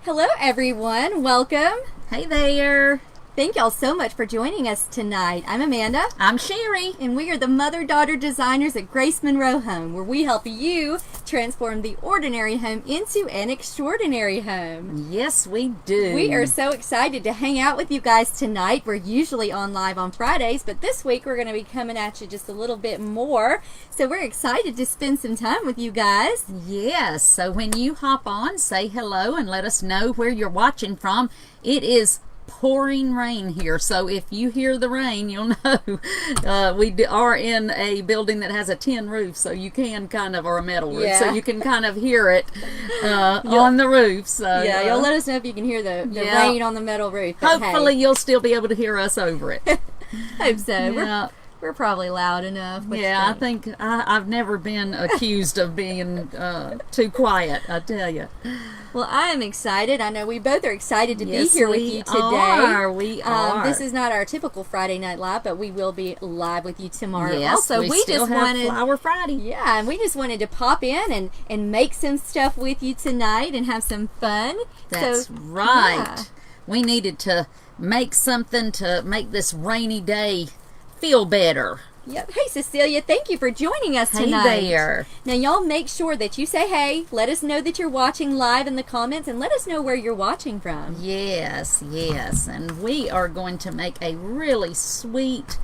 Hello everyone, welcome. Hey there. Thank y'all so much for joining us tonight. I'm Amanda. I'm Sherry. And we are the mother-daughter designers at Grace Monroe Home, where we help you transform the ordinary home into an extraordinary home. Yes, we do. We are so excited to hang out with you guys tonight. We're usually on live on Fridays, but this week we're going to be coming at you just a little bit more. So we're excited to spend some time with you guys. Yes, so when you hop on, say hello and let us know where you're watching from. It is pouring rain here, so if you hear the rain, you'll know we are in a building that has a tin roof, so you can kind of, or a metal roof, so you can kind of hear it on the roof. So yeah, you'll let us know if you can hear the rain on the metal roof. Hopefully you'll still be able to hear us over it. Hope so. We're probably loud enough. I think I've never been accused of being too quiet, I tell you. Well, I am excited. I know we both are excited to be here with you today. We are. This is not our typical Friday Night Live, but we will be live with you tomorrow. Yes, also, we still just have wanted Flower Friday. Yeah, and we just wanted to pop in and make some stuff with you tonight and have some fun. That's right. Yeah. We needed to make something to make this rainy day feel better. Yep. Hey, Cecilia, thank you for joining us tonight. Hey there. Now, y'all make sure that you say hey. Let us know that you're watching live in the comments, and let us know where you're watching from. Yes, yes. And we are going to make a really sweet,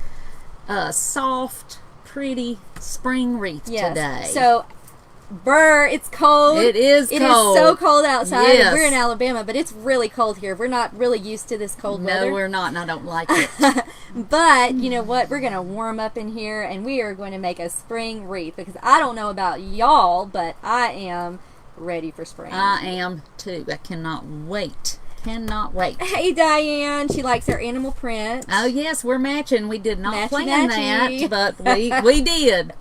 soft, pretty spring wreath today. So, it's cold. It is cold. It is so cold outside. Yes. We're in Alabama, but it's really cold here. We're not really used to this cold weather. No, we're not, and I don't like it. But, you know what? We're going to warm up in here, and we are going to make a spring wreath, because I don't know about y'all, but I am ready for spring. I am, too. I cannot wait. Cannot wait. Hey, Diane. She likes her animal print. Oh, yes, we're matching. We did not plan matchy. that, but we did.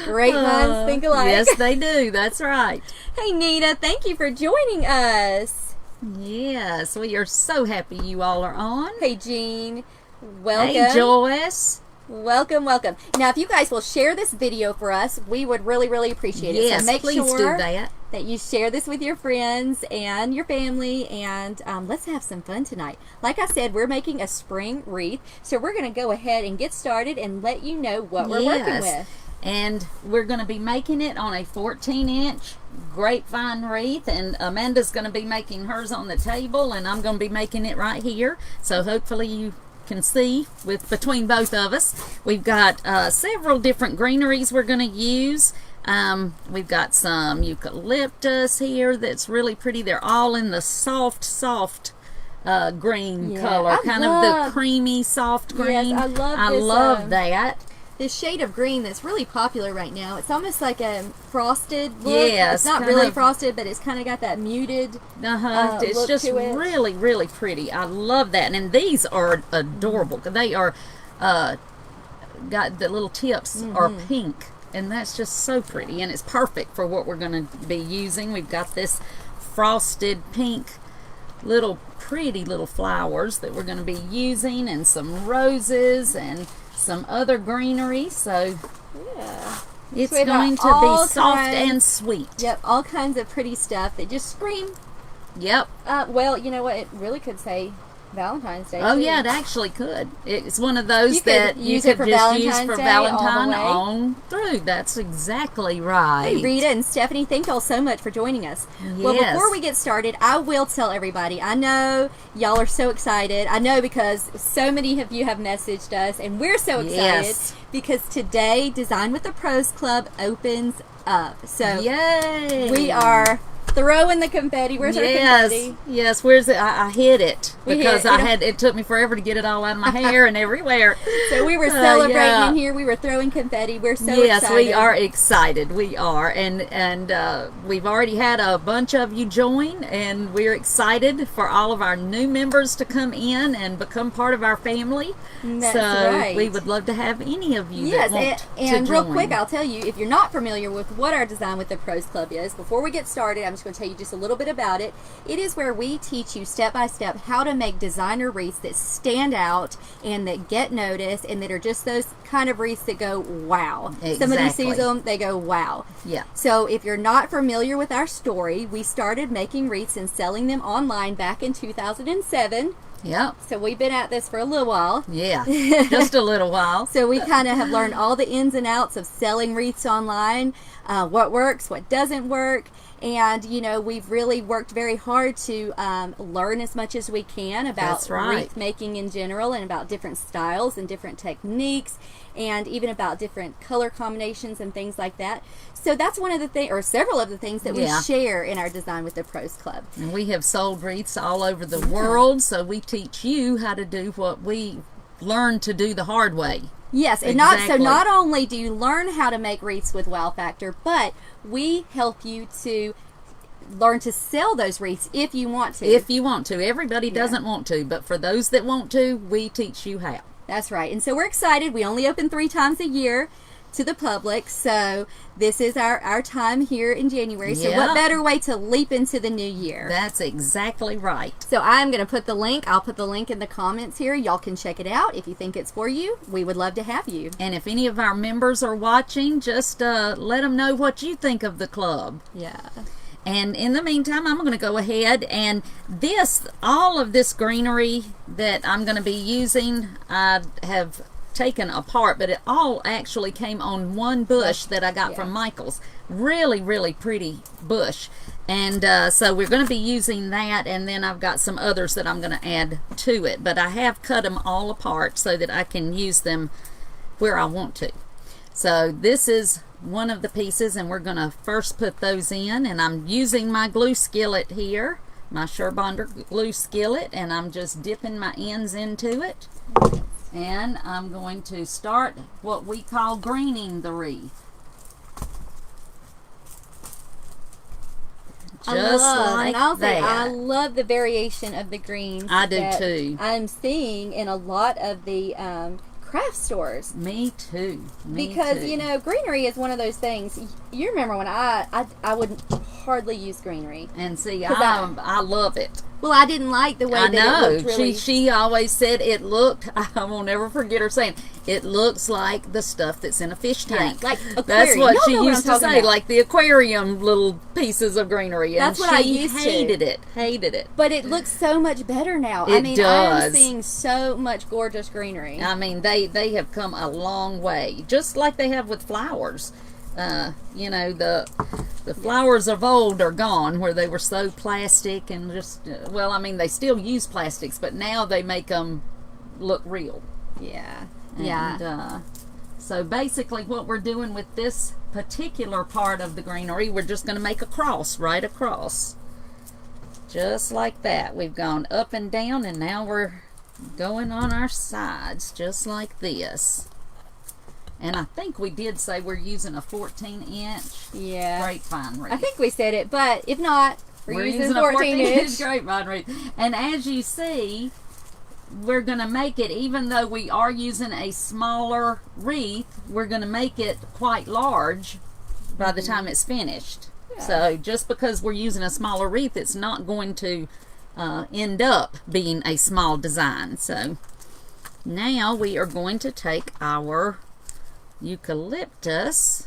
Great minds think alike. Yes, they do. That's right. Hey, Nita. Thank you for joining us. Yes, we are so happy you all are on. Hey, Jean. Welcome. Hey, Joyce. Welcome, welcome. Now, if you guys will share this video for us, we would really, really appreciate it. Yes, so make please sure do that you share this with your friends and your family, and let's have some fun tonight. Like I said, we're making a spring wreath, so we're going to go ahead and get started and let you know what we're working with. And we're going to be making it on a 14-inch grapevine wreath, and Amanda's going to be making hers on the table, and I'm going to be making it right here. So hopefully you can see between both of us. We've got several different greeneries we're going to use. We've got some eucalyptus here that's really pretty. They're all in the soft green color, kind of the creamy soft green. Yes, I love that. This shade of green that's really popular right now. It's almost like a frosted look. Yes, it's not really frosted, but it's kind of got that muted it's look just to it. really, really pretty. I love that. And these are adorable. They are got the little tips are pink, and that's just so pretty, and it's perfect for what we're going to be using. We've got this frosted pink pretty little flowers that we're going to be using, and some roses and some other greenery. So it's going to be soft and sweet. Yep, all kinds of pretty stuff that just scream. Yep. Well, you know what? It really could say Valentine's Day. Oh, too. yeah, it actually could. It's one of those that you could just use for Valentine on through. That's exactly right. Hey, Rita and Stephanie, thank y'all so much for joining us. Yes. Well, before we get started, I will tell everybody. I know y'all are so excited. I know because so many of you have messaged us, and we're so excited because today Design with the Pros Club opens up. So yay! We are throwing the confetti. Where's our confetti? Yes, where's it? I hid it because it took me forever to get it all out of my hair and everywhere. So we were celebrating in here. We were throwing confetti. We're so excited. Yes, we are excited. We are, and we've already had a bunch of you join, and we're excited for all of our new members to come in and become part of our family. That's right. We would love to have any of you that want to and join. Real quick, I'll tell you, if you're not familiar with what our Design with the Pros Club is, before we get started, I'm just going to tell you just a little bit about it. It is where we teach you step by step how to to make designer wreaths that stand out and that get noticed and that are just those kind of wreaths that go, wow. Exactly. Somebody sees them, they go, wow. Yeah. So if you're not familiar with our story, we started making wreaths and selling them online back in 2007. Yep. So we've been at this for a little while. Yeah, just a little while. So we kind of have learned all the ins and outs of selling wreaths online, what works, what doesn't work. And, you know, we've really worked very hard to learn as much as we can about wreath making in general and about different styles and different techniques and even about different color combinations and things like that. So that's one of the things, or several of the things that we share in our Design with the Pros Club. And we have sold wreaths all over the world, so we teach you how to do what we learned to do the hard way. Yes, and not only do you learn how to make wreaths with wow factor, but we help you to learn to sell those wreaths if you want to. If you want to. Everybody doesn't want to, but for those that want to, we teach you how. That's right. And so we're excited. We only open 3 times a year to the public, so this is our time here in January. So what better way to leap into the new year? That's exactly right. So I'm going to put the link. I'll put the link in the comments here. Y'all can check it out. If you think it's for you, we would love to have you. And if any of our members are watching, just let them know what you think of the club. Yeah. And in the meantime, I'm going to go ahead and all of this greenery that I'm going to be using, I have taken apart, but it all actually came on one bush that I got from Michael's. Really, really pretty bush. And so we're going to be using that, and then I've got some others that I'm going to add to it. But I have cut them all apart so that I can use them where I want to. So this is one of the pieces, and we're going to first put those in, and I'm using my glue skillet here, my Surebonder glue skillet, and I'm just dipping my ends into it. And I'm going to start what we call greening the wreath. I love the variation of the greens. I do too. I'm seeing in a lot of the craft stores. Me too. Because you know, greenery is one of those things. You remember when I would hardly use greenery. And see, I love it. Well, I didn't like the way that it looked really. She always said it looked, I will never forget her saying, it looks like the stuff that's in a fish tank. Yeah, like aquarium. That's what she used to say, about. like the aquarium little pieces of greenery. And that's what I used to. Hated it. But it looks so much better now. It does. I'm seeing so much gorgeous greenery. I mean, they have come a long way, just like they have with flowers. You know, the flowers of old are gone, where they were so plastic and just, well, I mean, they still use plastics, but now they make them look real. Yeah. And, so basically what we're doing with this particular part of the greenery, we're just going to make a cross right across. Just like that. We've gone up and down, and now we're going on our sides, just like this. And I think we did say we're using a 14-inch grapevine wreath. I think we said it, but if not, we're using a 14-inch grapevine wreath. And as you see, we're going to make it, even though we are using a smaller wreath, we're going to make it quite large by the time it's finished. Yeah. So just because we're using a smaller wreath, it's not going to end up being a small design. So now we are going to take our eucalyptus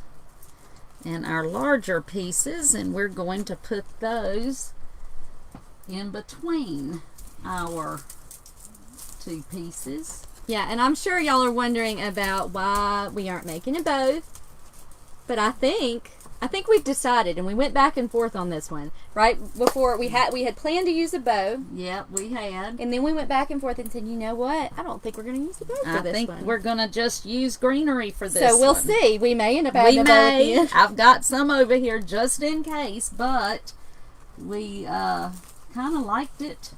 and our larger pieces, and we're going to put those in between our 2 pieces. Yeah, and I'm sure y'all are wondering about why we aren't making it both, but I think we've decided, and we went back and forth on this one right before we had planned to use a bow. Yep, we had. And then we went back and forth and said, you know what? I don't think we're going to use the bow for this one. I think we're going to just use greenery for this. So we'll see. We may end up adding a bow at the end. I've got some over here just in case, but we kind of liked it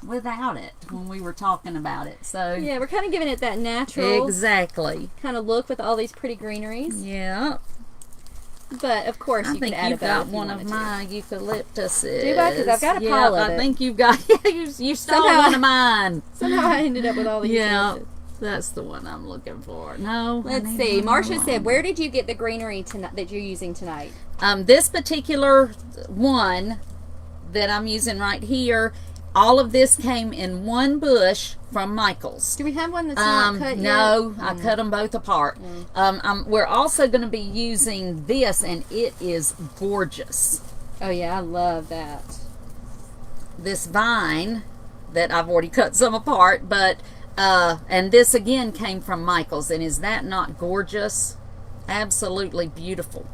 without it when we were talking about it. So yeah, we're kind of giving it that natural kind of look with all these pretty greeneries. Yeah. But of course, you can add a bow. I think you've got one of my eucalyptuses. Do I? Because I've got a pile of it. I think you've got. You stole one of mine. Somehow I ended up with all these. Yeah, that's the one I'm looking for. No. Let's see. Marcia said, "Where did you get the greenery that you're using tonight?" This particular one that I'm using right here, all of this came in one bush from Michael's. Do we have one that's not cut yet? No, I cut them both apart. We're also going to be using this, and it is gorgeous. Oh yeah, I love that. This vine that I've already cut some apart, but and this again came from Michael's, and is that not gorgeous? Absolutely beautiful.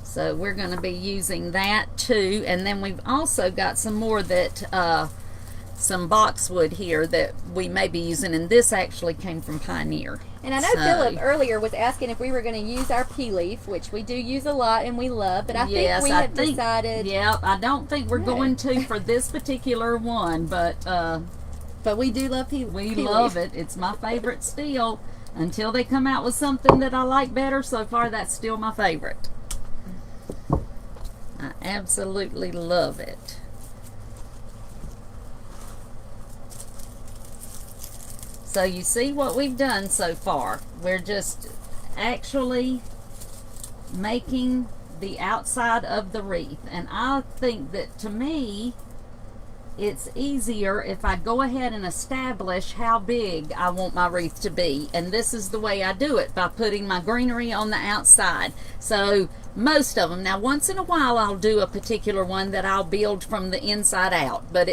So we're going to be using that too, and then we've also got some more that some boxwood here that we may be using, and this actually came from Pioneer. And I know Philip earlier was asking if we were going to use our pea leaf, which we do use a lot and we love, but I think we have decided... Yeah, I don't think we're going to for this particular one, but we do love pea leaf. We love it. It's my favorite still. Until they come out with something that I like better, so far that's still my favorite. I absolutely love it. So you see what we've done so far. We're just actually making the outside of the wreath. And I think that, to me, it's easier if I go ahead and establish how big I want my wreath to be. And this is the way I do it, by putting my greenery on the outside. So most of them, now once in a while I'll do a particular one that I'll build from the inside out, but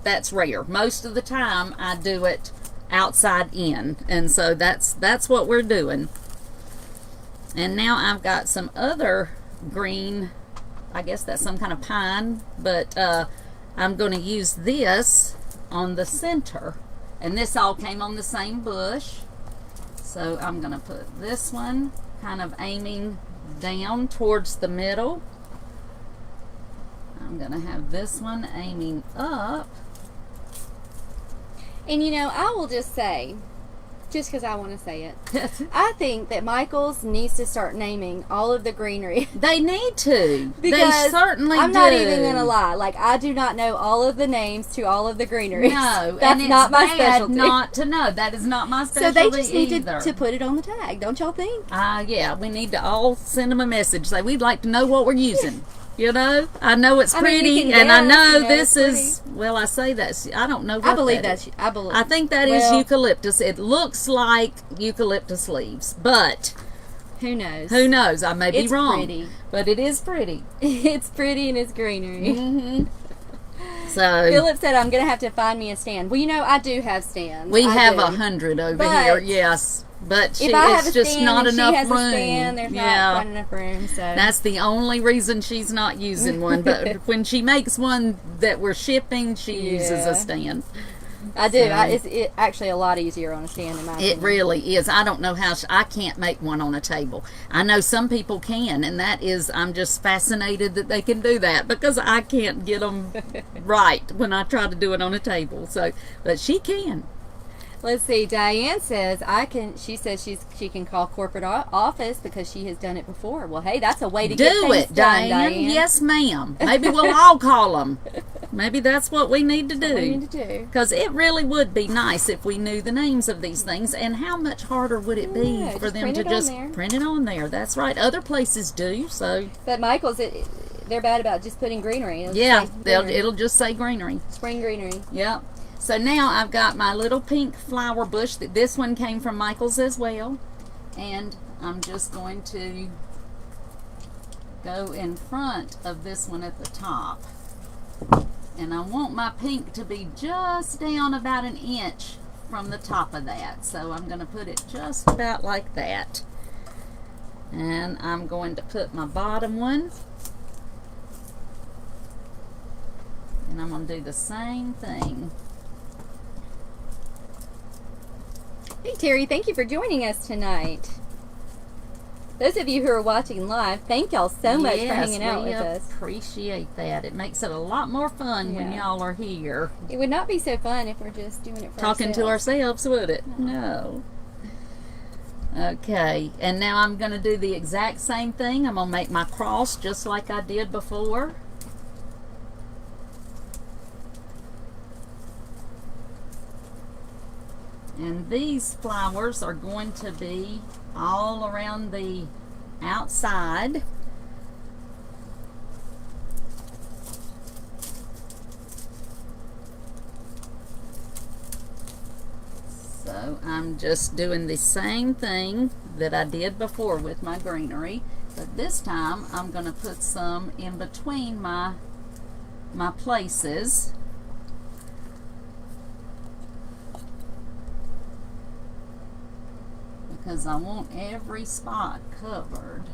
that's rare. Most of the time I do it outside in, and so that's what we're doing. And now I've got some other green, I guess that's some kind of pine, but I'm going to use this on the center, and this all came on the same bush. So I'm going to put this one kind of aiming down towards the middle. I'm going to have this one aiming up. And you know, I will just say, just because I want to say it, I think that Michael's needs to start naming all of the greenery. They need to. Because they certainly I'm do. not even going to lie. Like, I do not know all of the names to all of the greenery. No. That's and not my bad specialty. Not to know. That is not my specialty So they just need either. to put it on the tag, don't y'all think? Yeah, we need to all send them a message. Say, we'd like to know what we're using. You know, I know it's pretty, and I know this is, well, I say that, I don't know what I believe that is. I think that is eucalyptus. It looks like eucalyptus leaves, but who knows? Who knows? I may be wrong. Pretty. But it is pretty. It's pretty and it's greenery. Mm-hmm. So Philip said I'm going to have to find me a stand. Well, you know, I do have stands. We have 100 over here, yes. But it's just not enough room. There's not quite enough room. So that's the only reason she's not using one. But when she makes one that we're shipping, she uses a stand. I do. It's actually a lot easier on a stand in my opinion. It really is. I don't know how I can't make one on a table. I know some people can, and that is, I'm just fascinated that they can do that, because I can't get them right when I try to do it on a table. So, but she can. Let's see. Diane says she says she can call corporate office because she has done it before. Well, hey, that's a way to get things done, Diane. Yes, ma'am. Maybe we'll all call them. Maybe that's what we need to do. Because it really would be nice if we knew the names of these things, and how much harder would it be for them to just print it on there. That's right. Other places do. So, but Michael's, they're bad about just putting greenery. It'll just say greenery. Spring greenery. Yep. So now I've got my little pink flower bush. This one came from Michael's as well. And I'm just going to go in front of this one at the top. And I want my pink to be just down about an inch from the top of that. So I'm going to put it just about like that. And I'm going to put my bottom one. And I'm going to do the same thing. Hey Terry, thank you for joining us tonight. Those of you who are watching live, thank y'all so much for hanging out with us. We appreciate that. It makes it a lot more fun when y'all are here. It would not be so fun if we're just doing it for talking to ourselves, would it? No. Okay, and now I'm going to do the exact same thing. I'm going to make my cross just like I did before. And these flowers are going to be all around the outside. So I'm just doing the same thing that I did before with my greenery, but this time I'm going to put some in between my places. Because I want every spot covered.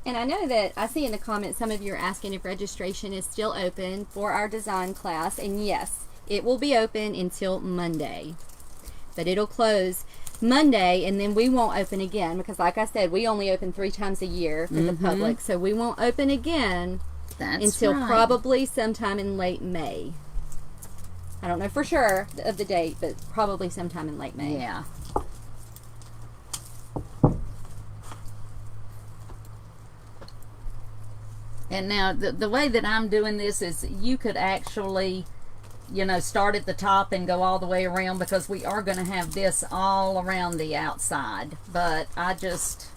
And I know that I see in the comments some of you are asking if registration is still open for our design class. And yes, it will be open until Monday. But it'll close Monday, and then we won't open again. Because like I said, we only open 3 times a year for the public. So we won't open again until probably sometime in late May. I don't know for sure of the date, but probably sometime in late May. Yeah. And now the way that I'm doing this is you could actually, you know, start at the top and go all the way around, because we are going to have this all around the outside. But this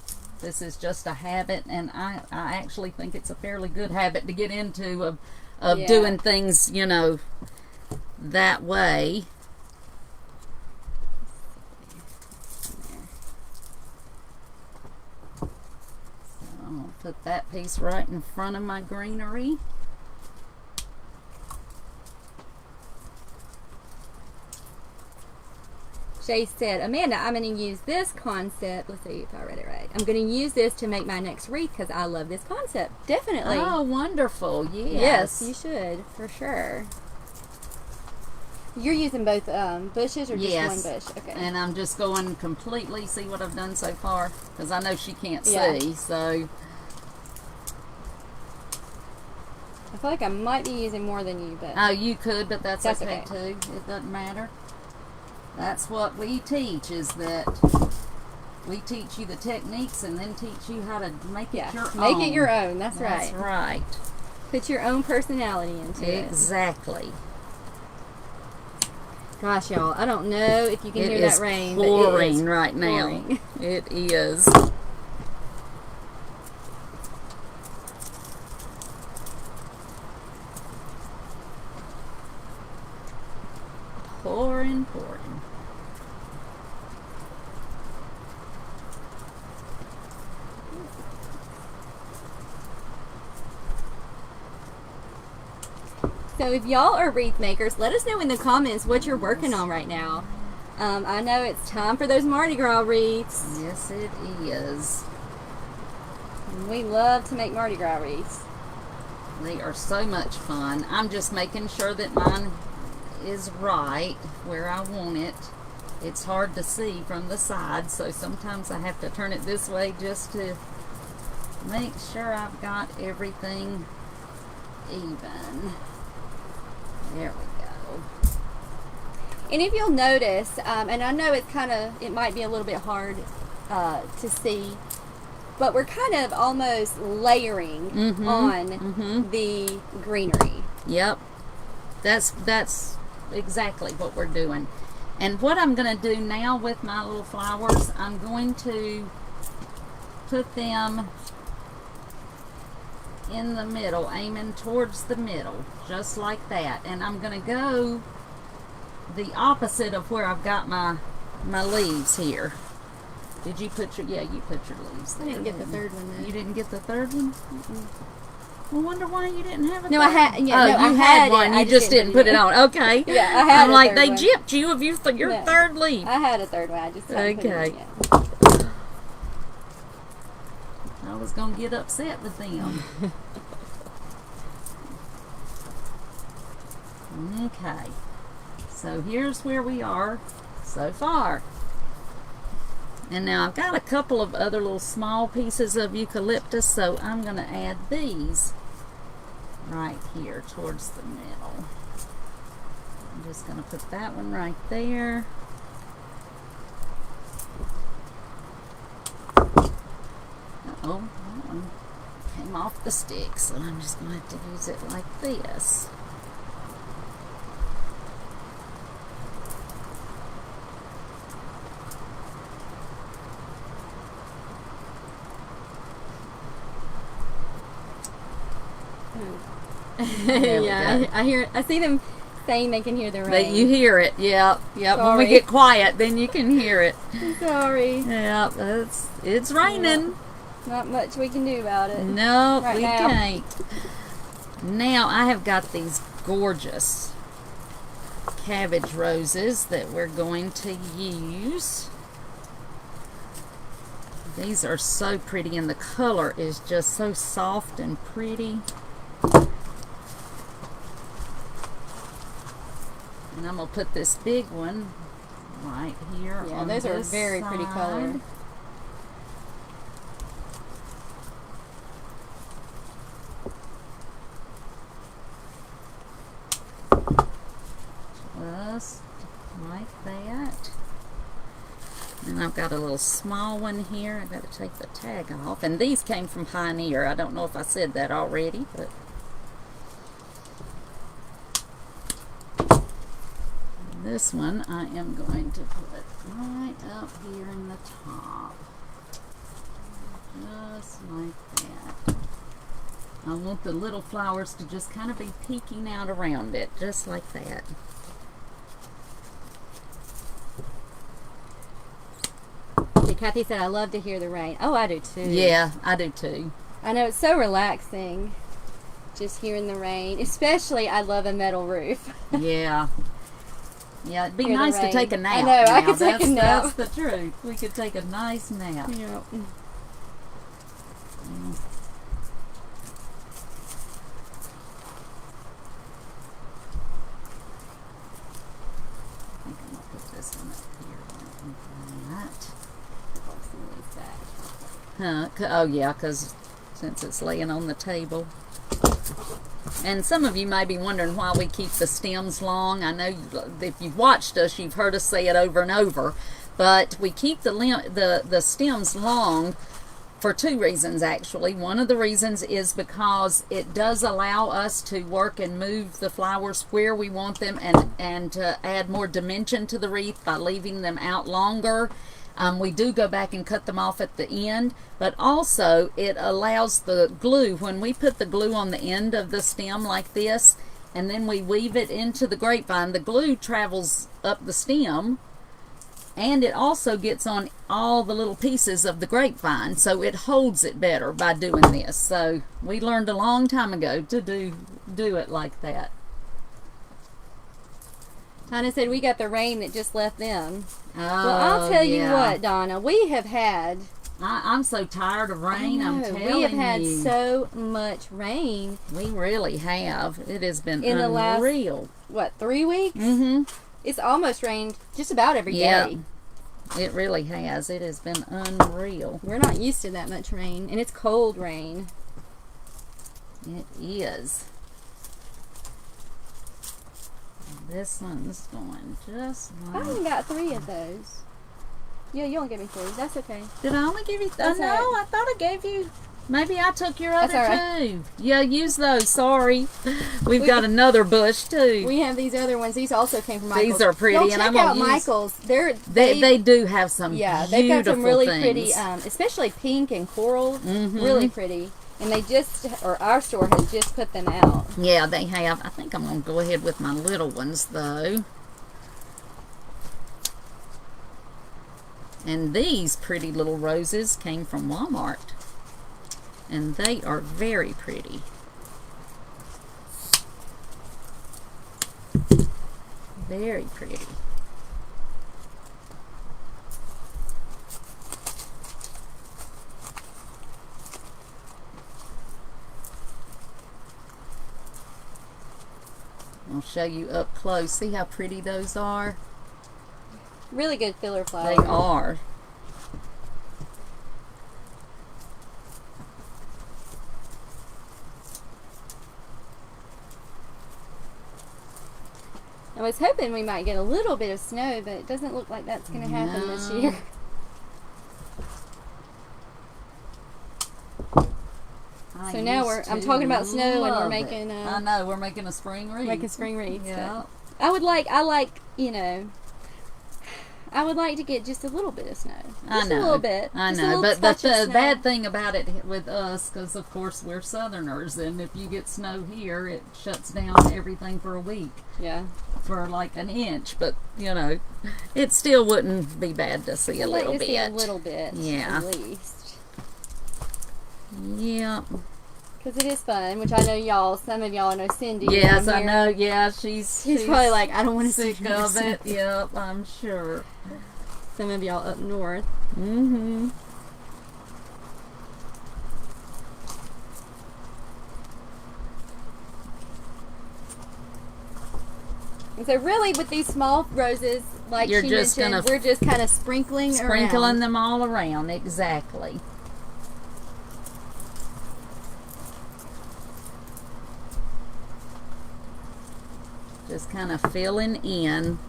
is just a habit, and I actually think it's a fairly good habit to get into of doing things, you know, that way. I'm going to put that piece right in front of my greenery. Shay said, Amanda, I'm going to use this concept. Let's see if I read it right. I'm going to use this to make my next wreath because I love this concept. Definitely. Oh, wonderful. Yes. Yes, you should, for sure. You're using both bushes or just one bush? Okay. And I'm just going completely, see what I've done so far? Because I know she can't see, so. I feel like I might be using more than you, but. Oh, you could, but that's okay too. It doesn't matter. That's what we teach, is that we teach you the techniques and then teach you how to make it your own. Make it your own, that's right. That's right. Put your own personality into it. Exactly. Gosh, y'all, I don't know if you can hear that rain. Pouring but it is right pouring. Now. It is. Pouring, pouring. So if y'all are wreath makers, let us know in the comments what you're working on right now. I know it's time for those Mardi Gras wreaths. Yes, it is. And we love to make Mardi Gras wreaths. They are so much fun. I'm just making sure that mine is right where I want it. It's hard to see from the side, so sometimes I have to turn it this way just to make sure I've got everything even. There we go. And if you'll notice, and I know it might be a little bit hard to see, but we're kind of almost layering on the greenery. Yep. That's exactly what we're doing. And what I'm going to do now with my little flowers, I'm going to put them in the middle, aiming towards the middle, just like that. And I'm going to go the opposite of where I've got my leaves here. Did you put your, you put your leaves there. I didn't get the third one though. You didn't get the third one? I wonder why you didn't have it. No, I had. Yeah, no, you I had one. You just didn't put it on. Okay. Yeah, I had. I'm like, they gypped you of your third leaf. I had a third one. I just hadn't put it in yet. I was gonna get upset with them. Okay. So here's where we are so far. And now I've got a couple of other little small pieces of eucalyptus, so I'm going to add these right here towards the middle. I'm just going to put that one right there. Uh-oh, that one came off the stick, so I'm just going to have to use it like this. Yeah, I see them saying they can hear the rain. But you hear it, yep. When we Sorry. get quiet, then you can hear it. Sorry. Yep, it's raining. Yeah. Not much we can do about it. No, Right we now. can't. Now I have got these gorgeous cabbage roses that we're going to use. These are so pretty, and the color is just so soft and pretty. And I'm going to put this big one right here Yeah, on those are this very pretty side. color. Just like that. And I've got a little small one here. I've got to take the tag off. And these came from Pioneer. I don't know if I said that already, but this one I am going to put right up here in the top. Just like that. I want the little flowers to just kind of be peeking out around it, just like that. See, Kathy said, I love to hear the rain. Oh, I do too. Yeah, I do too. I know, it's so relaxing just hearing the rain. Especially, I love a metal roof. Yeah. Yeah, it'd be Hear the nice to rain. take a nap. I know, I now. could take a nap. That's the truth. We could take a nice nap. Yeah. I think I'm going to put this one up here like that. Oh, yeah, because since it's laying on the table. And some of you may be wondering why we keep the stems long. I know if you've watched us, you've heard us say it over and over. But we keep the stems long for two reasons, actually. One of the reasons is because it does allow us to work and move the flowers where we want them, and to add more dimension to the wreath by leaving them out longer. We do go back and cut them off at the end, but also it allows the glue, when we put the glue on the end of the stem like this, and then we weave it into the grapevine, the glue travels up the stem, and it also gets on all the little pieces of the grapevine, so it holds it better by doing this. So we learned a long time ago to do it like that. Donna said we got the rain that just left them. Oh, Well, I'll tell you yeah. what, Donna, we have had... I'm so tired of rain, I I'm know, telling you. we have had so much rain. We really have. It has been In the last- unreal. What, 3 weeks? Mm-hmm. It's almost rained just about every day. Yeah. It really has. It has been unreal. We're not used to that much rain, and it's cold rain. It is. This one's going just I like... only got 3 of those. Yeah, you only gave me 3. That's okay. Did I only give you... That's no, all right. I thought I gave you... Maybe I took your That's other all right. two. Yeah, use those. Sorry. We've got another bush, too. We have these other ones. These also came from Michael's. These are pretty, Y'all and check I'm gonna out use- Michael's. They do have some yeah, beautiful they've got some really things. pretty, especially pink and coral. Mhm. Really pretty. And they just, or our store has just put them out. Yeah, they have. I think I'm going to go ahead with my little ones, though. And these pretty little roses came from Walmart. And they are very pretty. Very pretty. I'll show you up close. See how pretty those are? Really good filler flowers. They are. I was hoping we might get a little bit of snow, but it doesn't look like that's going to happen this No. year. So now I'm talking about snow, and we're making I know, we're making a spring wreath. making spring wreaths. Yeah. So I like, you know, I would like to get just a little bit of snow. I know. A little bit. I Just know. a But touch of the snow. bad thing about it with us, because of course we're Southerners, and if you get snow here, it shuts down everything for a week. Yeah. For like an inch. But, you know, it still wouldn't be bad to see a I'd like little to bit. see a little bit. Yeah. At least. Yeah. Because it is fun, which I know some of y'all know Cindy. Yes, down I here. know. Yeah, she's Probably like, I don't want to see sick of it. Yep, I'm sure. Some of y'all up north. Mm-hmm. And so really with these small roses, like You're she just mentioned, we're just kind of sprinkling around. them all around, exactly. Just kind of filling in.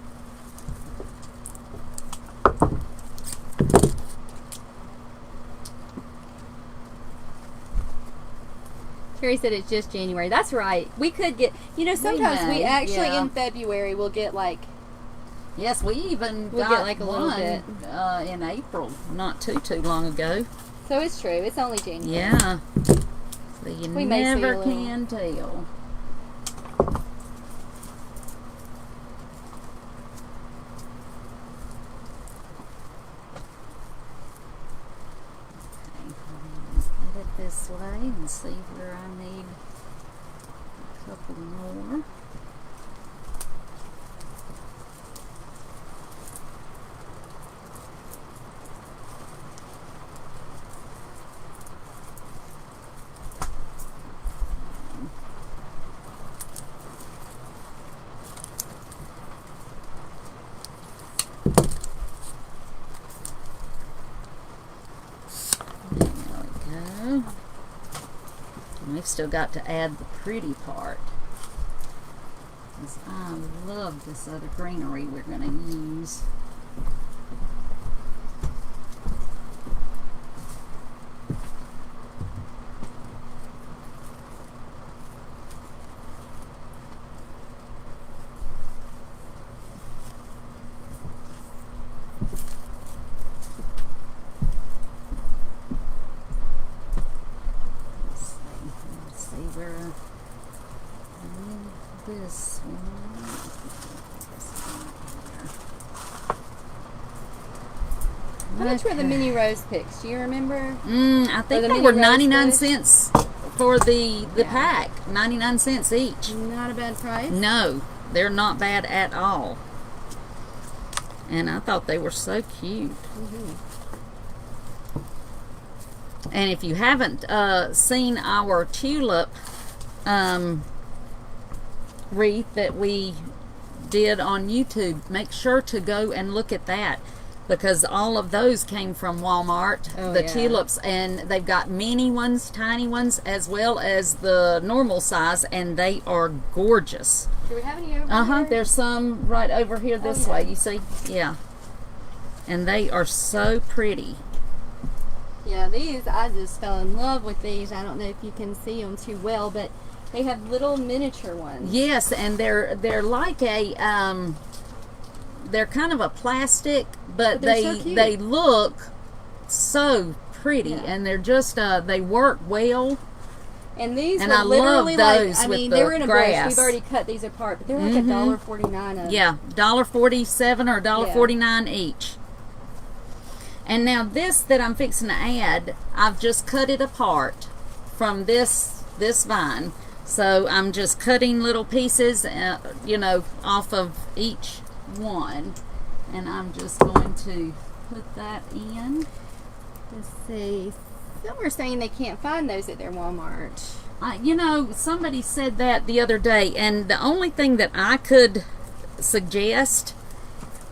Terry said it's just January. That's right. We could get, sometimes we may, actually yeah. in February we'll get like, Yes, we even We'll got get, like, a little one bit. in April, not too long ago. so it's true. It's only January. Yeah. So you We may see a never little. can tell. Get it this way and see where I need a couple more. There we go. And we've still got to add the pretty part. Because I love this other greenery we're going to use. Let's see where I need this one. This one How much were the Okay. mini rose picks? Do you remember? I think the they mini were rose 99 bush? cents for the Yeah. pack. 99 cents each. Not a bad price. No, they're not bad at all. And I thought they were so cute. And if you haven't seen our tulip wreath that we did on YouTube, make sure to go and look at that, because all of those came from Walmart, Oh, the yeah. tulips, and they've got mini ones, tiny ones, as well as the normal size, and they are gorgeous. Do we have any over here? There's some right over here this yeah. way, you see? Yeah. And they are so pretty. Yeah, these, I just fell in love with these. I don't know if you can see them too well, but they have little miniature ones. Yes, and they're like a they're kind of a plastic, but they're so cute. they look so pretty, Yeah. and they're just they work well. And these And were I love literally those like, I with mean, the they were in a grass. bush. We've already cut these apart, but they're like $1.49 a Yeah, $1.47 or $1.49 each. And now this that I'm fixing to add, I've just cut it apart from this vine. So I'm just cutting little pieces, off of each one. And I'm just going to put that in. Let's see. Some are saying they can't find those at their Walmart. Somebody said that the other day, and the only thing that I could suggest,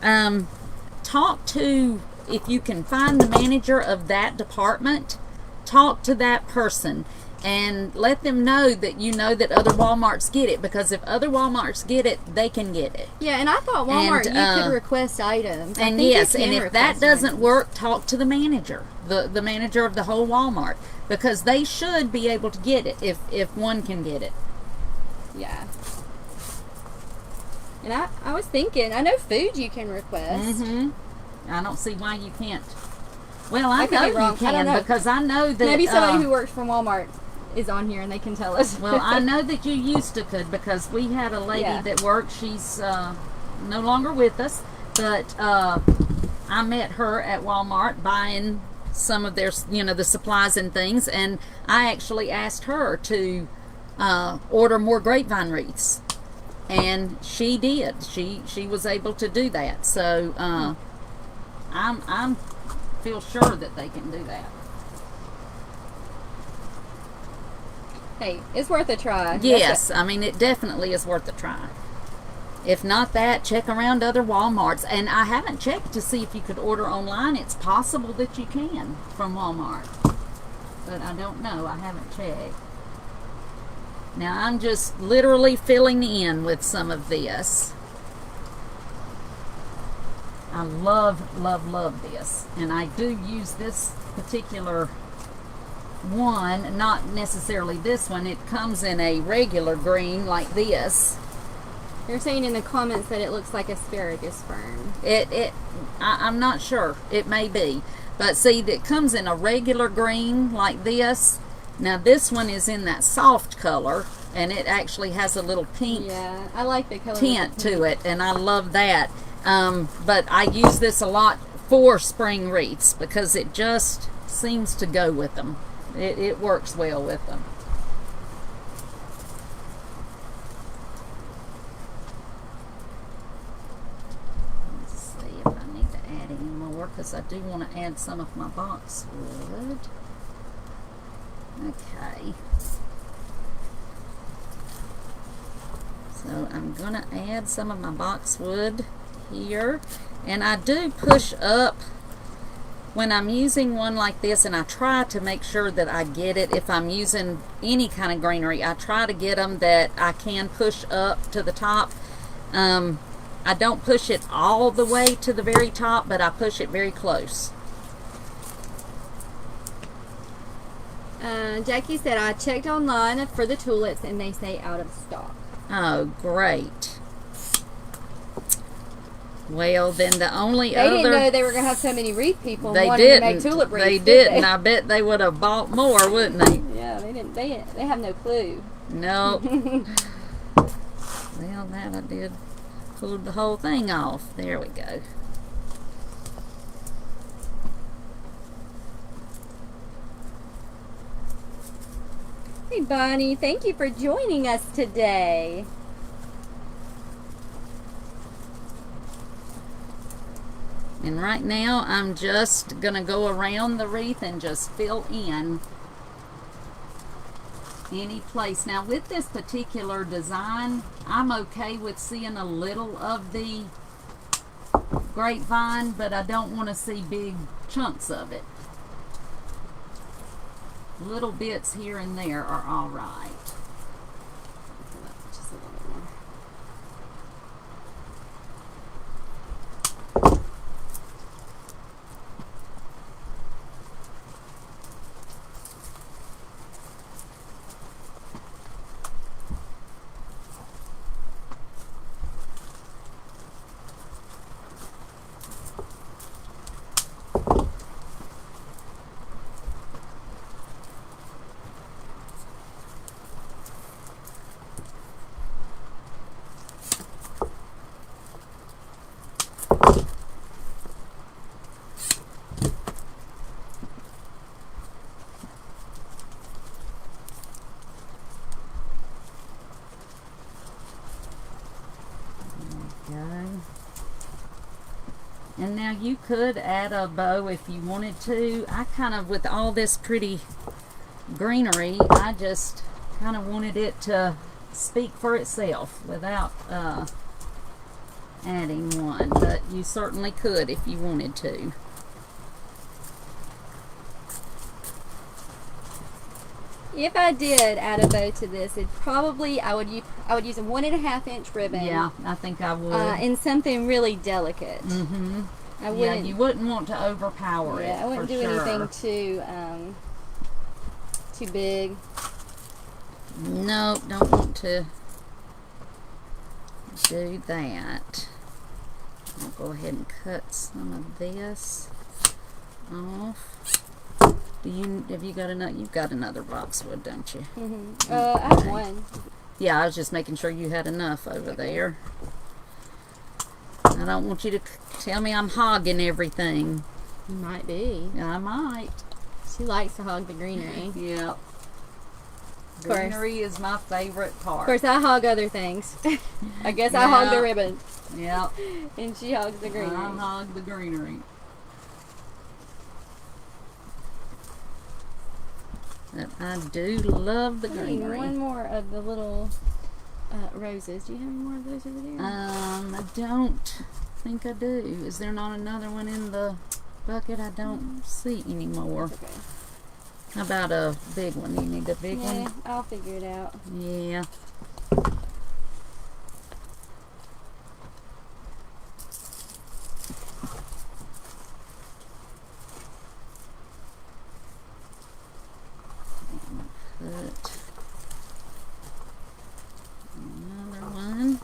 talk to, if you can find the manager of that department, talk to that person and let them know that you know that other Walmarts get it, because if other Walmarts get it, they can get it. Yeah, and I thought Walmart, And, you could request items. I And think you yes, can and if request that doesn't items. work, talk to the manager, the manager of the whole Walmart, because they should be able to get it if one can get it. Yeah. And I was thinking, I know food you can request. I don't see why you can't. Well, I could know be you wrong. I don't can know. because I know that Maybe somebody who works for Walmart is on here and they can tell us. well, I know that you used to could because we had a lady Yeah. that worked. She's no longer with us, but I met her at Walmart buying some of their, the supplies and things, and I actually asked her to order more grapevine wreaths, and she did. She was able to do that. So I'm feel sure that they can do that. Hey, it's worth a try. Yes, I mean, it definitely is worth a try. If not that, check around other Walmarts. And I haven't checked to see if you could order online. It's possible that you can from Walmart. But I don't know. I haven't checked. Now, I'm just literally filling in with some of this. I love, love, love this. And I do use this particular one, not necessarily this one. It comes in a regular green like this. You're saying in the comments that it looks like asparagus fern. I'm not sure. It may be. But see, it comes in a regular green like this. Now this one is in that soft color, and it actually has a little pink I like the color tint to it, and I love that. But I use this a lot for spring wreaths because it just seems to go with them. It works well with them. Let's see if I need to add any more because I do want to add some of my boxwood. Okay. So I'm going to add some of my boxwood here. And I do push up when I'm using one like this, and I try to make sure that I get it. If I'm using any kind of greenery, I try to get them that I can push up to the top. I don't push it all the way to the very top, but I push it very close. Jackie said, I checked online for the tulips and they say out of stock. Oh, great. Well, then the only They didn't know they were going to have so many wreath people wanting to make tulip wreaths. They didn't. I bet they would have bought more, wouldn't they? Yeah, they didn't. They have no clue. No. Well, that I did. Pulled the whole thing off. There we go. Hey, Bonnie, thank you for joining us today. And right now, I'm just going to go around the wreath and just fill in any place. Now, with this particular design, I'm okay with seeing a little of the grapevine, but I don't want to see big chunks of it. Little bits here and there are all right. Just a little more. And now you could add a bow if you wanted to. I kind of, with all this pretty greenery, I just kind of wanted it to speak for itself without adding one. But you certainly could if you wanted to. If I did add a bow to this, it probably I would use a 1.5 inch ribbon. Yeah, I think I would. And something really delicate. Mm-hmm. I wouldn't. Yeah, you wouldn't want to overpower it. Yeah, I wouldn't do anything too big. No, don't want to do that. I'll go ahead and cut some of this off. Have you got another? You've got another boxwood, don't you? I have one. Yeah, I was just making sure you had enough over there. I don't want you to tell me I'm hogging everything. You might be. I might. She likes to hog the greenery. Yep. Greenery is my favorite part. Of course, I hog other things. I guess I hog the ribbon. Yep. And she hogs the greenery. I hog the greenery. But I do love the greenery. One more of the little roses. Do you have any more of those over there? I don't think I do. Is there not another one in the bucket? I don't see anymore. That's okay. How about a big one? You need a big one? Yeah, I'll figure it out. Yeah. Put another one.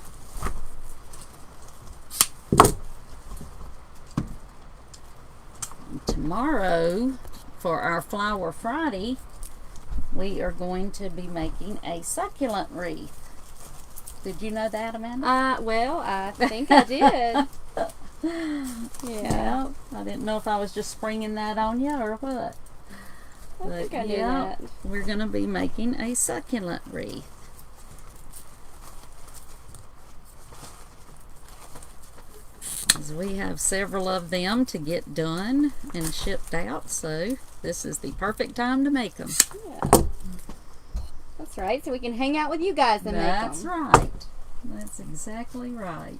Tomorrow, for our Flower Friday, we are going to be making a succulent wreath. Did you know that, Amanda? Well, I think I did. Yeah. I didn't know if I was just springing that on you or what. I think I knew that. We're going to be making a succulent wreath. As we have several of them to get done and shipped out, so this is the perfect time to make them. Yeah. That's right, so we can hang out with you guys and make them. That's right. That's exactly right.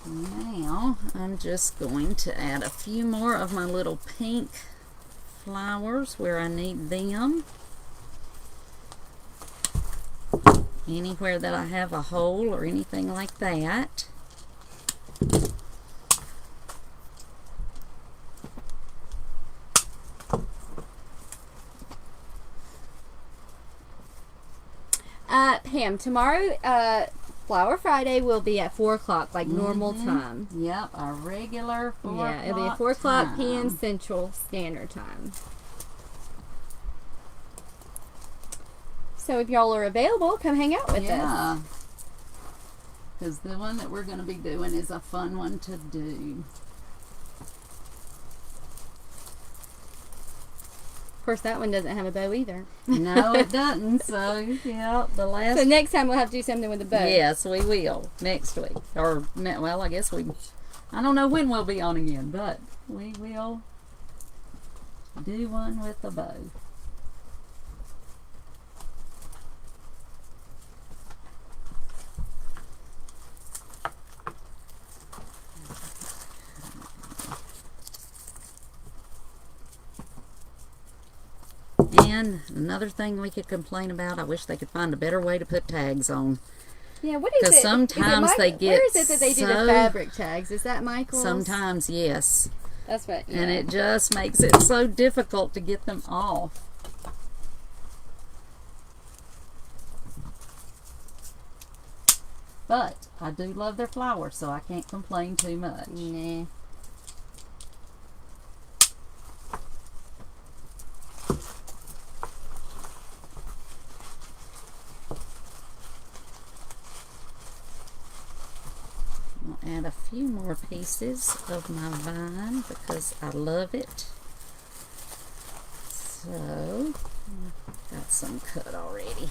Now, I'm just going to add a few more of my little pink flowers where I need them. Anywhere that I have a hole or anything like that. Pam, tomorrow, Flower Friday will be at 4 o'clock, like normal time. Yep, our regular 4 o'clock. Yeah, it'll be at 4 o'clock p.m. Central Standard Time. So if y'all are available, come hang out with us. Yeah, because the one that we're going to be doing is a fun one to do. Of course, that one doesn't have a bow either. No, it doesn't. So, yeah, the last... So next time we'll have to do something with a bow. Yes, we will. Next week. Or, well, I guess we... I don't know when we'll be on again, but we will do one with a bow. And another thing we could complain about, I wish they could find a better way to put tags on. Yeah, what is it? Because sometimes they get where is it that they do the fabric tags? Is that Michael's? Sometimes, yes. That's right. Yeah. And it just makes it so difficult to get them off. But I do love their flowers, so I can't complain too much. Nah. I'll add a few more pieces of my vine because I love it. So, got some cut already.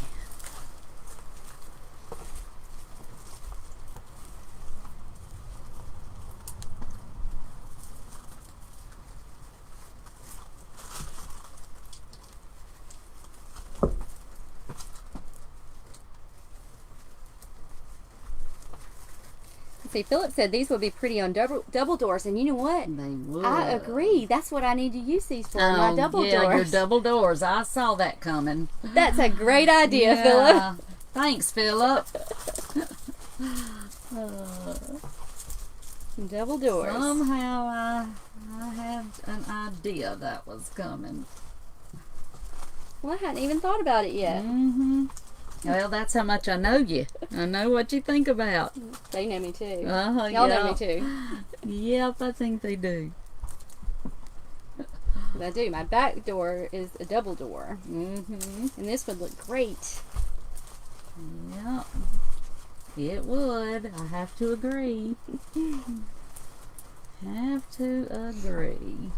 See, Philip said these would be pretty on double doors, and you know what? They would. I agree. That's what I need to use these for, my double doors. Yeah, your double doors. I saw that coming. That's a great idea, Yeah. Philip. Thanks, Philip. Double doors. Somehow I had an idea that was coming. Well, I hadn't even thought about it yet. Mm-hmm. Well, that's how much I know you. I know what you think about. They know me too. Y'all know me too. Yep, I think they do. I do. My back door is a double door. Mm-hmm. And this would look great. Yep. It would. I have to agree. Have to agree.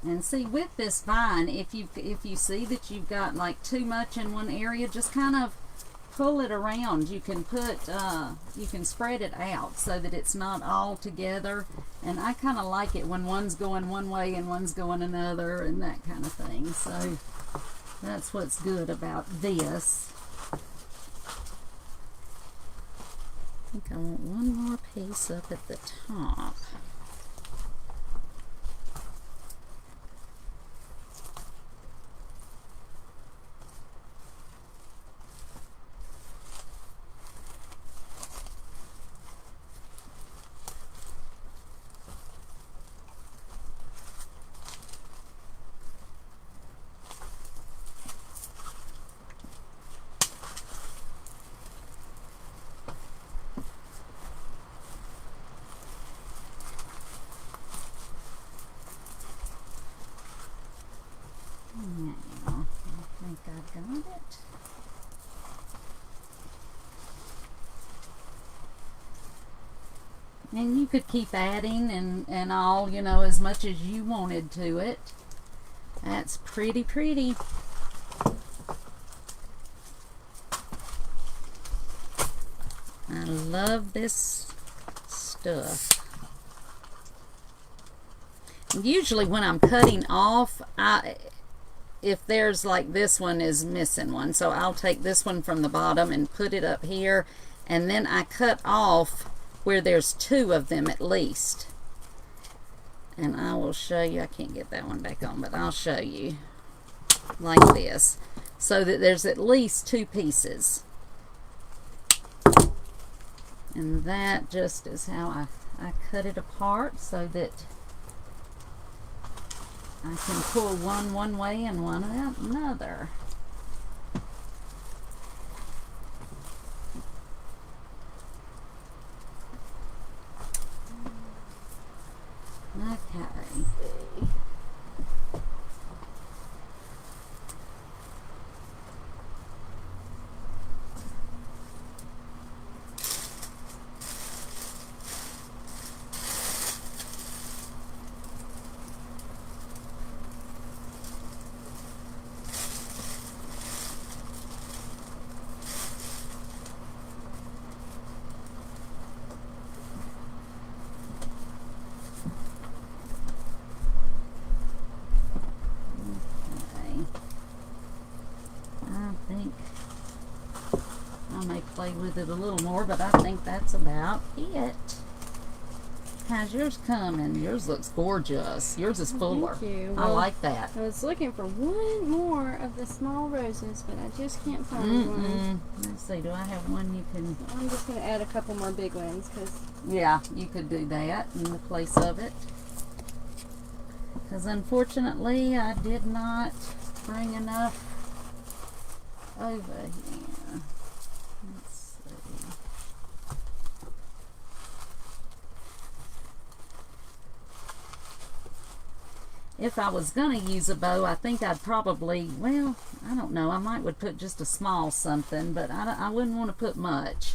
And see, with this vine, if you see that you've got like too much in one area, just kind of pull it around. You can you can spread it out so that it's not all together. And I kind of like it when one's going one way and one's going another and that kind of thing. So that's what's good about this. I think I want one more piece up at the top. Now, I think I've got it. And you could keep adding and all, you know, as much as you wanted to it. That's pretty pretty. I love this stuff. Usually when I'm cutting off, if there's like this one is missing one, so I'll take this one from the bottom and put it up here, and then I cut off where there's two of them at least. And I will show you, I can't get that one back on, but I'll show you like this, so that there's at least two pieces. And that just is how I cut it apart, so that I can pull one way and one out another. Okay. I may play with it a little more, but I think that's about it. How's yours coming? Yours looks gorgeous. Yours is fuller. Thank you. I like that. I was looking for one more of the small roses, but I just can't find one. Let's see, do I have one you can... I'm just going to add a couple more big ones, because... Yeah, you could do that in the place of it. Because unfortunately, I did not bring enough over here. Let's see. If I was going to use a bow, I think I'd probably, well, I don't know, I might would put just a small something, but I wouldn't want to put much.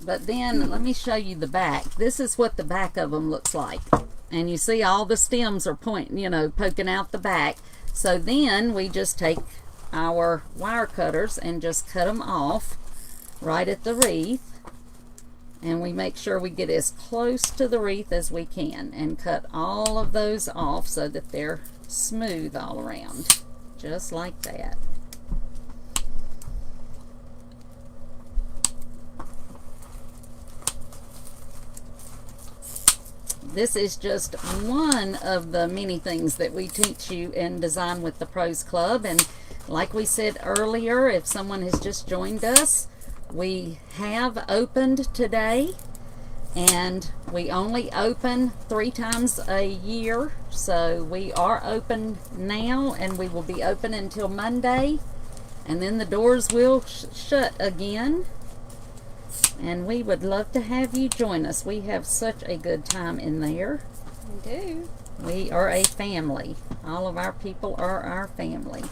But then, let me show you the back. This is what the back of them looks like. And you see all the stems are pointing, you know, poking out the back. So then we just take our wire cutters and just cut them off right at the wreath. And we make sure we get as close to the wreath as we can and cut all of those off so that they're smooth all around. Just like that. this is just one of the many things that we teach you in Design with the Pros Club. And like we said earlier, if someone has just joined us, we have opened today, and we only open 3 times a year. So we are open now, and we will be open until Monday, and then the doors will shut again. And we would love to have you join us. We have such a good time in there. We do. We are a family. All of our people are our family.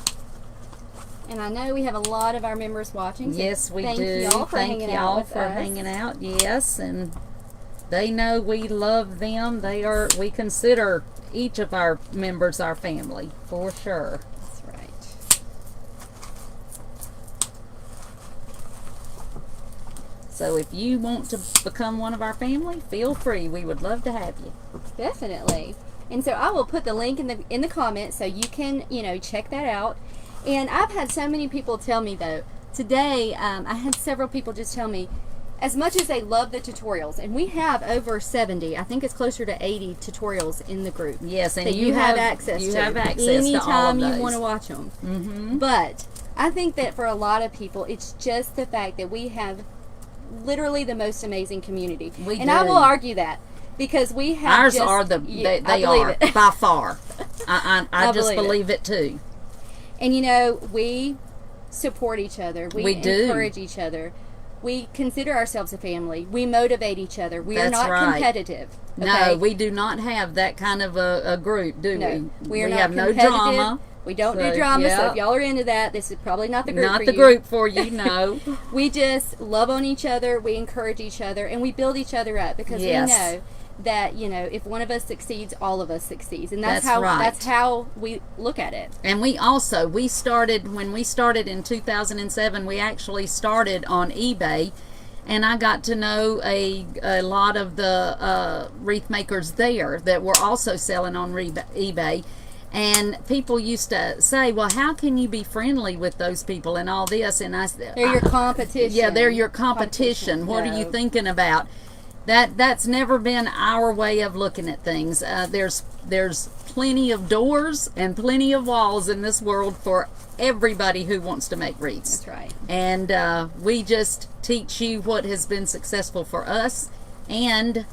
And I know we have a lot of our members watching. So yes, we thank do. Y'all for thank hanging y'all out with for us. hanging out. Yes, and they know we love them. We consider each of our members our family, for sure. That's right. So if you want to become one of our family, feel free. We would love to have you. Definitely. And so I will put the link in the comments so you can, check that out. And I've had so many people tell me, though, today I had several people just tell me, as much as they love the tutorials, and we have over 70, I think it's closer to 80 tutorials in the group. Yes, and that you have access to. You have access anytime to all of those. you want to watch them. Mm-hmm. But I think that for a lot of people, it's just the fact that we have literally the most amazing community. And I will argue that. Because we have ours are they are by far. I just believe it too. And we support each other. We encourage each other. We consider ourselves a family. We motivate each other. We are not competitive. Okay? No, we do not have that kind of a group, do we? We are not have competitive. no drama. We don't do drama, so if y'all are into that, this is probably not the group for you. Not the group for you, no. We just love on each other, we encourage each other, and we build each other up because we know that, if one of us succeeds, all of us succeeds. And that's how we look at it. And when we started in 2007, we actually started on eBay, and I got to know a lot of the wreath makers there that were also selling on eBay. And people used to say, well, how can you be friendly with those people and all this? And they're your competition. Yeah, they're your competition. What are you thinking about? That's never been our way of looking at things. There's plenty of doors and plenty of walls in this world for everybody who wants to make wreaths. That's right. And we just teach you what has been successful for us, and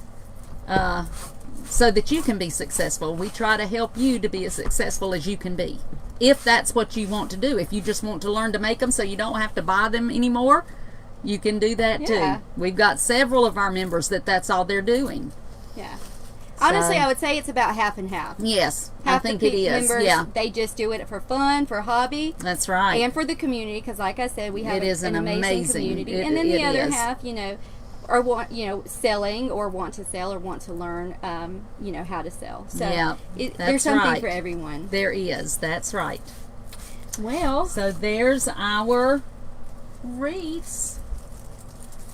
so that you can be successful. We try to help you to be as successful as you can be, if that's what you want to do. If you just want to learn to make them so you don't have to buy them anymore, you can do that too. We've got several of our members that's all they're doing. Yeah. Honestly, I would say it's about half and half. Yes, half I think it is. Members, they just do it for fun, for hobby. That's right. And for the community, because like I said, we have an amazing community. And then the other half, or want selling, or want to sell, or want to learn how to sell. So there's something for everyone. There is. That's right. Well, so there's our wreaths,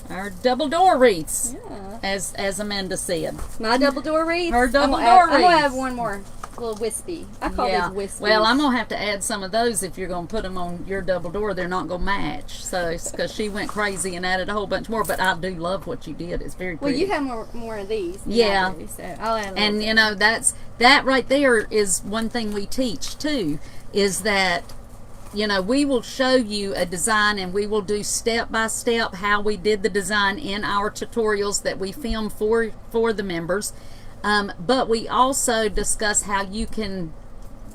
our double door wreaths. As Amanda said, my double door wreaths. Her double door wreaths. I'm gonna have one more. Little wispy. I call those wispy. Well, I'm gonna have to add some of those if you're gonna put them on your double door. They're not gonna match. So, because she went crazy and added a whole bunch more. But I do love what you did. It's very pretty. Well, you have more of these. Yeah. I do, so I'll add a and bit. that right there is one thing we teach too. Is that we will show you a design, and we will do step by step how we did the design in our tutorials that we film for the members. But we also discuss how you can,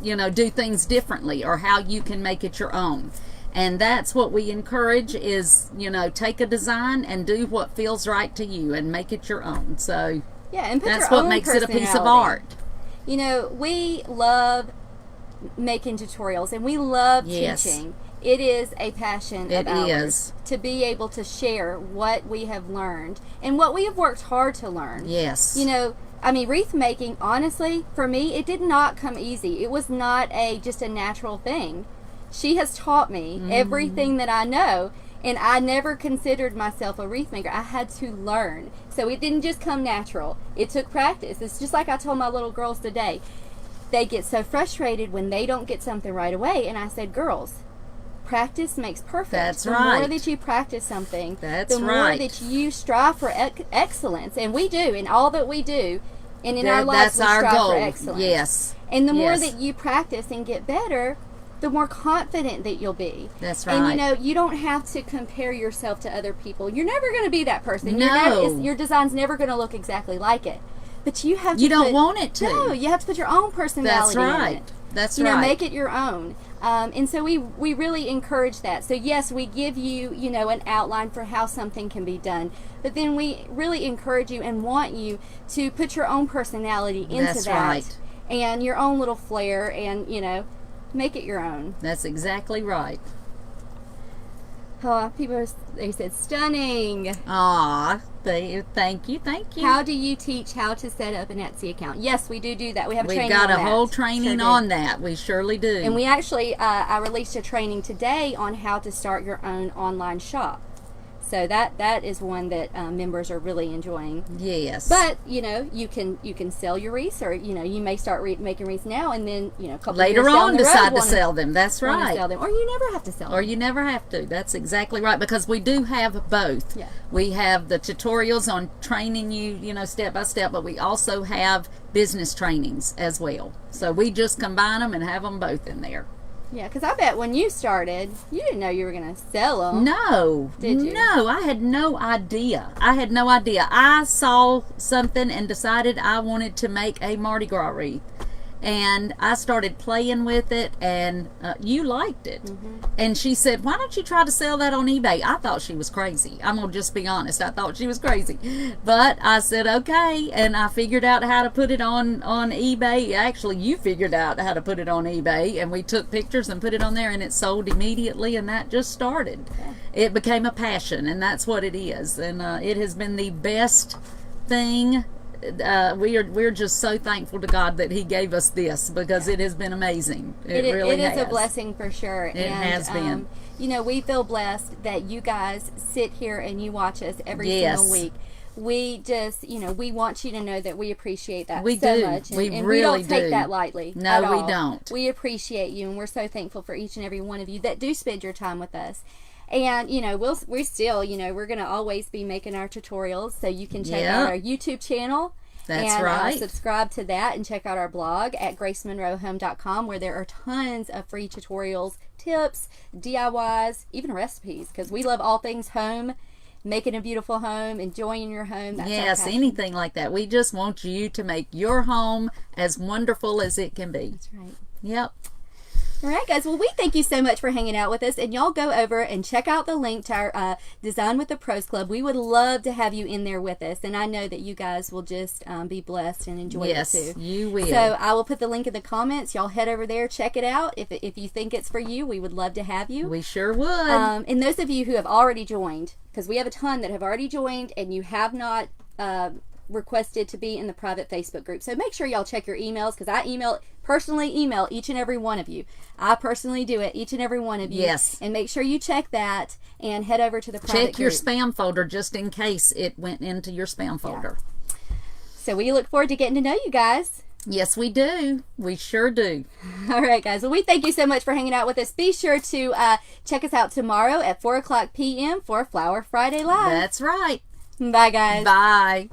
do things differently, or how you can make it your own. And that's what we encourage is, take a design and do what feels right to you and make it your own. So and put that's your what own makes it a piece of art. We love making tutorials, and we love teaching. It is a passion of ours to be able to share what we have learned and what we have worked hard to learn. Yes. Wreath making, honestly, for me, it did not come easy. It was not just a natural thing. She has taught me everything that I know, and I never considered myself a wreath maker. I had to learn. So it didn't just come natural. It took practice. It's just like I told my little girls today. They get so frustrated when they don't get something right away, and I said, girls, practice makes perfect. That's the right. more that you practice something, That's the more right. that you strive for excellence. And we do. In all that we do, And in our lives, we strive for excellence. Yes. And the more that you practice and get better, the more confident that you'll be. That's right. And you know, you don't have to compare yourself to other people. You're never going to be that person. No. Your design's never going to look exactly like it. But you have to. You don't want it to. No, you have to put your own personality in it. That's right. right. Make it your own. And so we really encourage that. So yes, we give you, you know, an outline for how something can be done. But then we really encourage you and want you to put your own personality into That's that. Right. And your own little flair, and, you know, make it your own. That's exactly right. Oh, they said stunning. Aw, thank you. How do you teach how to set up an Etsy account? Yes, we do that. We have training We've got on a that. whole training on that. We surely do. And we actually, I released a training today on how to start your own online shop. So that is one that members are really enjoying. Yes. But you know, you can sell your wreaths, or you know, you may start making wreaths now, and then you know, a couple later years on down the decide road, to sell them. That's right. Sell them. Or you never have to sell them. Or you never have to. That's exactly right, because we do have both. Yeah. We have the tutorials on training you, you know, step by step, but we also have business trainings as well. So we just combine them and have them both in there. Yeah, because I bet when you started, you didn't know you were going to sell them. No. Did you? No, I had no idea. I saw something and decided I wanted to make a Mardi Gras wreath. And I started playing with it, and you liked it. Mm-hmm. And she said, why don't you try to sell that on eBay? I thought she was crazy. I'm going to just be honest. I thought she was crazy. But I said, okay. And I figured out how to put it on eBay. Actually, you figured out how to put it on eBay. And we took pictures and put it on there, and it sold immediately. And that just started. Okay. It became a passion, and that's what it is. And it has been the best thing. We're just so thankful to God that He gave us this, because it has been amazing. It really has. It is a blessing for sure. It has been. You know, we feel blessed that you guys sit here and you watch us every single week. We just, you know, we want you to know that we appreciate that so much. And, we really don't take that lightly. No, we don't. We appreciate you, and we're so thankful for each and every one of you that do spend your time with us. And, you know, we still, you know, we're going to always be making our tutorials, so you can check out our YouTube channel. That's right. Subscribe to that, and check out our blog at gracemonroehome.com, where there are tons of free tutorials, tips, DIYs, even recipes, because we love all things home, making a beautiful home, enjoying your home. That's anything like that. We just want you to make your home as wonderful as it can be. That's right. Yep. All right, guys. Well, we thank you so much for hanging out with us, and y'all go over and check out the link to our Design with the Pros Club. We would love to have you in there with us, and I know that you guys will just be blessed and enjoy it too. Yes, you will. So I will put the link in the comments. Y'all head over there, check it out. If you think it's for you, we would love to have you. We sure would. And those of you who have already joined, because we have a ton that have already joined, and you have not requested to be in the private Facebook group. So make sure y'all check your emails, because I personally email each and every one of you. I personally do it, each and every one of you. Yes. And make sure you check that and head over to the private group. Check your spam folder just in case it went into your spam folder. Yeah. So we look forward to getting to know you guys. Yes, we do. We sure do. All right, guys. Well, we thank you so much for hanging out with us. Be sure to check us out tomorrow at 4 o'clock p.m. for Flower Friday Live. That's right. Bye, guys. Bye.